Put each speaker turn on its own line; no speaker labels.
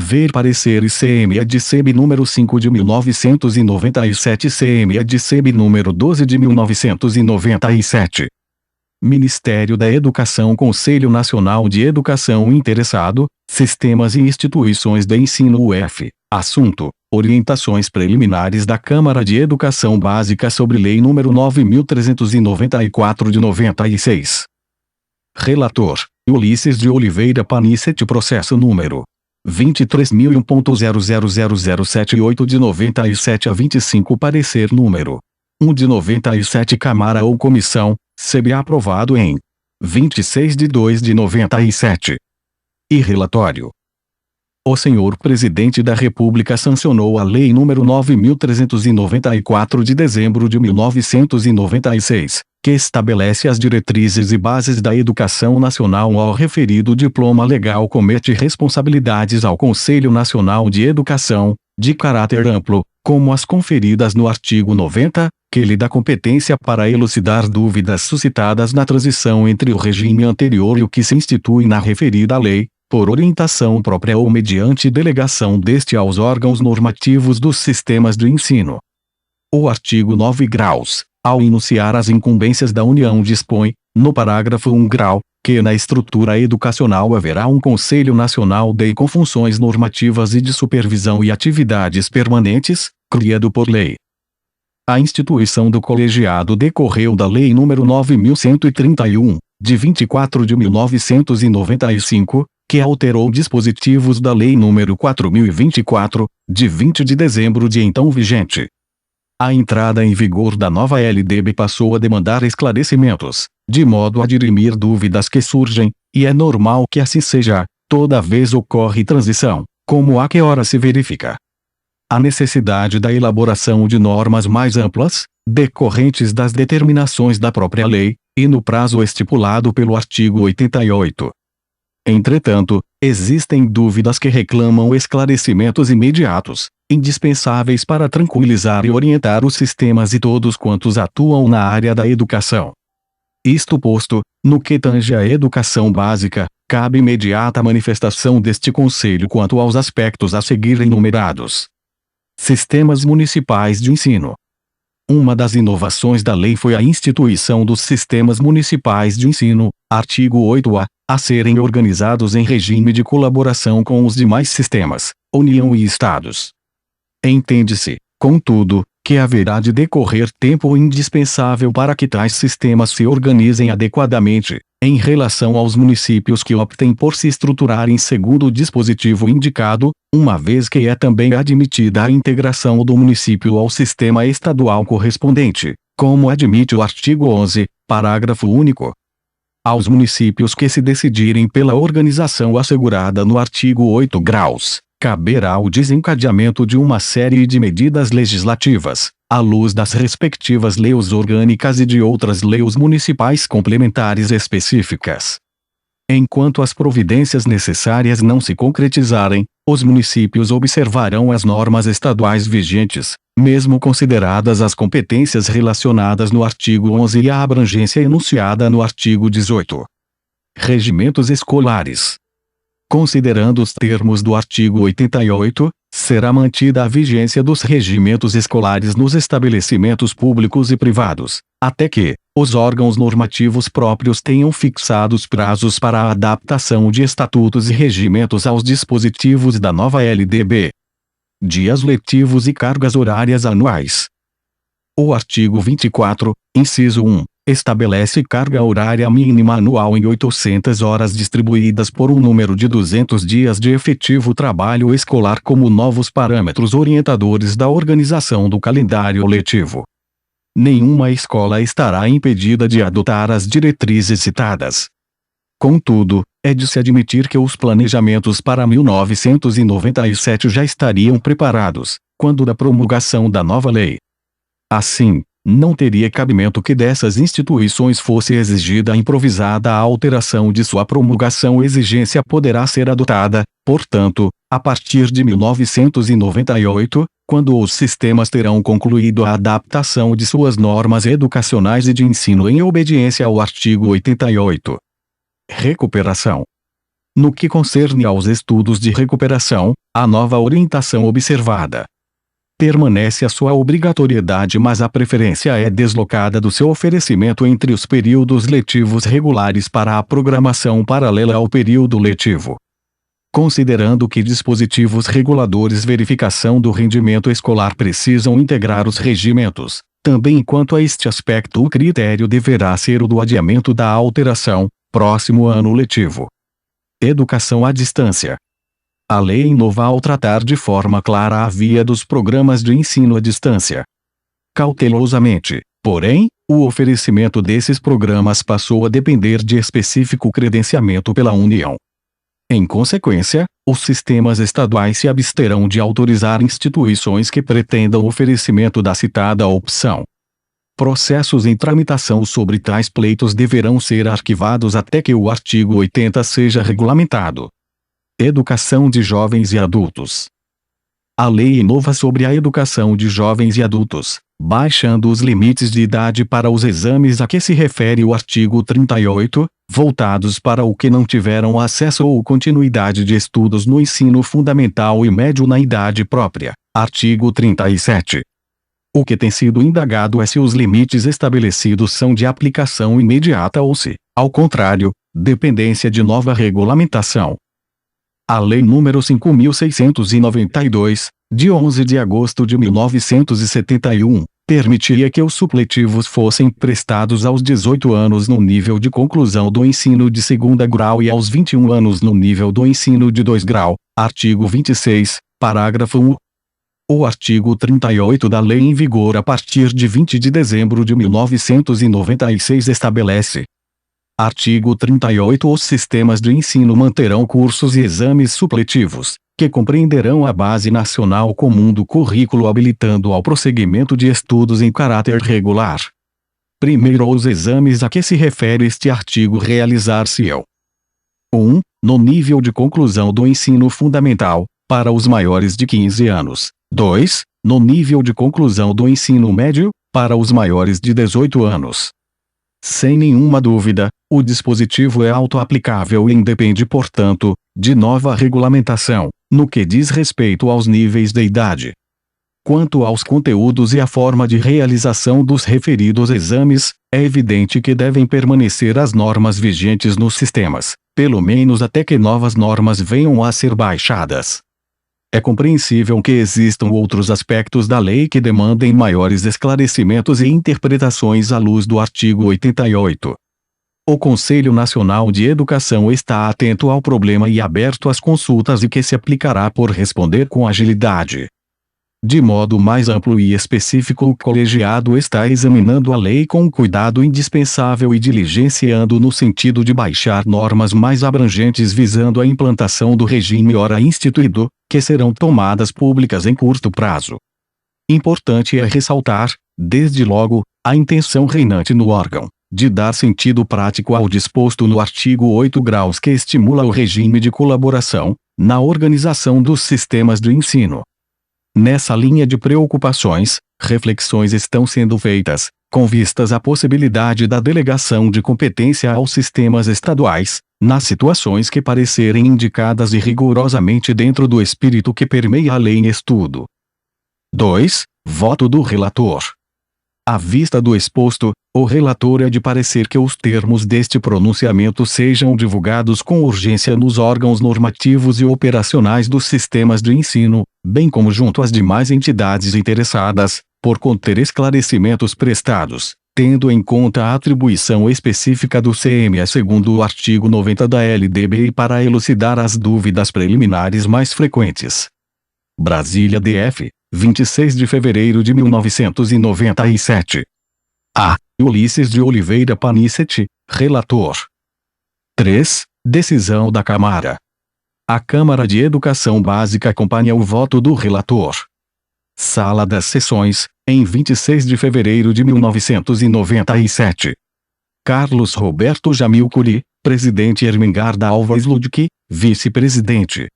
Ver parecer ICM-ED-SEB número 5 de 1997 e CM-ED-SEB número 12 de 1997. Ministério da Educação, Conselho Nacional de Educação interessado, Sistemas e Instituições de Ensino UF. Assunto: orientações preliminares da Câmara de Educação Básica sobre Lei nº 9.394 de 96. Relator: Ulisses de Oliveira Panicete. Processo número 23.001.0000078 de 97 a 25. Parecer número 1 de 97. Câmara ou Comissão, CB, aprovado em 26 de 2 de 97. E relatório: o senhor Presidente da República sancionou a Lei nº 9.394 de dezembro de 1996, que estabelece as diretrizes e bases da educação nacional. Ao referido diploma legal comete responsabilidades ao Conselho Nacional de Educação, de caráter amplo, como as conferidas no artigo 90, que lhe dá competência para elucidar dúvidas suscitadas na transição entre o regime anterior e o que se institui na referida lei, por orientação própria ou mediante delegação deste aos órgãos normativos dos sistemas de ensino. O artigo 9 graus, ao enunciar as incumbências da União, dispõe, no parágrafo 1 grau, que na estrutura educacional haverá um Conselho Nacional com funções normativas e de supervisão e atividades permanentes, criado por lei. A instituição do colegiado decorreu da Lei nº 9.131, de 24 de 1995, que alterou dispositivos da Lei nº 4.024, de 20 de dezembro de então vigente. A entrada em vigor da nova LDB passou a demandar esclarecimentos, de modo a dirimir dúvidas que surgem, e é normal que assim seja, toda vez ocorre transição, como a que ora se verifica. A necessidade da elaboração de normas mais amplas, decorrentes das determinações da própria lei, e no prazo estipulado pelo artigo 88. Entretanto, existem dúvidas que reclamam esclarecimentos imediatos, indispensáveis para tranquilizar e orientar os sistemas e todos quantos atuam na área da educação. Isto posto, no que tange à educação básica, cabe imediata manifestação deste Conselho quanto aos aspectos a seguir enumerados. Sistemas municipais de ensino. Uma das inovações da lei foi a instituição dos sistemas municipais de ensino, artigo 8A, a serem organizados em regime de colaboração com os demais sistemas, União e Estados. Entende-se, contudo, que haverá de decorrer tempo indispensável para que tais sistemas se organizem adequadamente, em relação aos municípios que optem por se estruturarem segundo o dispositivo indicado, uma vez que é também admitida a integração do município ao sistema estadual correspondente, como admite o artigo 11, parágrafo único. Aos municípios que se decidirem pela organização assegurada no artigo 8 graus, caberá o desencadeamento de uma série de medidas legislativas, à luz das respectivas leis orgânicas e de outras leis municipais complementares específicas. Enquanto as providências necessárias não se concretizarem, os municípios observarão as normas estaduais vigentes, mesmo consideradas as competências relacionadas no artigo 11 e a abrangência enunciada no artigo 18. Regimentos escolares. Considerando os termos do artigo 88, será mantida a vigência dos regimentos escolares nos estabelecimentos públicos e privados, até que os órgãos normativos próprios tenham fixados prazos para a adaptação de estatutos e regimentos aos dispositivos da nova LDB. Dias letivos e cargas horárias anuais. O artigo 24, inciso 1, estabelece carga horária mínima anual em 800 horas distribuídas por um número de 200 dias de efetivo trabalho escolar como novos parâmetros orientadores da organização do calendário letivo. Nenhuma escola estará impedida de adotar as diretrizes citadas. Contudo, é de se admitir que os planejamentos para 1997 já estariam preparados, quando da promulgação da nova lei. Assim, não teria cabimento que dessas instituições fosse exigida a improvisada alteração de sua promulgação. Exigência poderá ser adotada, portanto, a partir de 1998, quando os sistemas terão concluído a adaptação de suas normas educacionais e de ensino em obediência ao artigo 88. Recuperação. No que concerne aos estudos de recuperação, a nova orientação observada permanece a sua obrigatoriedade, mas a preferência é deslocada do seu oferecimento entre os períodos letivos regulares para a programação paralela ao período letivo. Considerando que dispositivos reguladores verificação do rendimento escolar precisam integrar os regimentos, também quanto a este aspecto o critério deverá ser o do adiamento da alteração, próximo ano letivo. Educação à distância. A lei inova ao tratar de forma clara a via dos programas de ensino à distância. Cautelosamente, porém, o oferecimento desses programas passou a depender de específico credenciamento pela União. Em consequência, os sistemas estaduais se absterão de autorizar instituições que pretendam o oferecimento da citada opção. Processos em tramitação sobre tais pleitos deverão ser arquivados até que o artigo 80 seja regulamentado. Educação de jovens e adultos. A lei inova sobre a educação de jovens e adultos, baixando os limites de idade para os exames a que se refere o artigo 38, voltados para o que não tiveram acesso ou continuidade de estudos no ensino fundamental e médio na idade própria. Artigo 37. O que tem sido indagado é se os limites estabelecidos são de aplicação imediata ou se, ao contrário, dependência de nova regulamentação. A Lei nº 5.692, de 11 de agosto de 1971, permitia que os supletivos fossem prestados aos 18 anos no nível de conclusão do ensino de segundo grau e aos 21 anos no nível do ensino de 2 grau, artigo 26, parágrafo 1. O artigo 38 da lei em vigor a partir de 20 de dezembro de 1996 estabelece: artigo 38. Os sistemas de ensino manterão cursos e exames supletivos, que compreenderão a base nacional comum do currículo habilitando ao prosseguimento de estudos em caráter regular. Primeiro, os exames a que se refere este artigo realizar-se-ão: 1. No nível de conclusão do ensino fundamental, para os maiores de 15 anos. 2. No nível de conclusão do ensino médio, para os maiores de 18 anos. Sem nenhuma dúvida, o dispositivo é auto-aplicável e independe, portanto, de nova regulamentação, no que diz respeito aos níveis de idade. Quanto aos conteúdos e à forma de realização dos referidos exames, é evidente que devem permanecer as normas vigentes nos sistemas, pelo menos até que novas normas venham a ser baixadas. É compreensível que existam outros aspectos da lei que demandem maiores esclarecimentos e interpretações à luz do artigo 88. O Conselho Nacional de Educação está atento ao problema e aberto às consultas e que se aplicará por responder com agilidade. De modo mais amplo e específico, o colegiado está examinando a lei com o cuidado indispensável e diligenciando no sentido de baixar normas mais abrangentes visando a implantação do regime ora instituído, que serão tomadas públicas em curto prazo. Importante é ressaltar, desde logo, a intenção reinante no órgão, de dar sentido prático ao disposto no artigo 8 graus que estimula o regime de colaboração, na organização dos sistemas de ensino. Nessa linha de preocupações, reflexões estão sendo feitas, com vistas à possibilidade da delegação de competência aos sistemas estaduais, nas situações que parecerem indicadas e rigorosamente dentro do espírito que permeia a lei em estudo. 2. Voto do relator. À vista do exposto, o relator é de parecer que os termos deste pronunciamento sejam divulgados com urgência nos órgãos normativos e operacionais dos sistemas de ensino, bem como junto às demais entidades interessadas, por conter esclarecimentos prestados, tendo em conta a atribuição específica do CME segundo o artigo 90 da LDB e para elucidar as dúvidas preliminares mais frequentes. Brasília DF, 26 de fevereiro de 1997. A. Ulisses de Oliveira Panicete, relator. 3. Decisão da Câmara. A Câmara de Educação Básica acompanha o voto do relator. Sala das Sessões, em 26 de fevereiro de 1997. Carlos Roberto Jamil Curi, presidente Ermengarda Alves Ludwig, vice-presidente.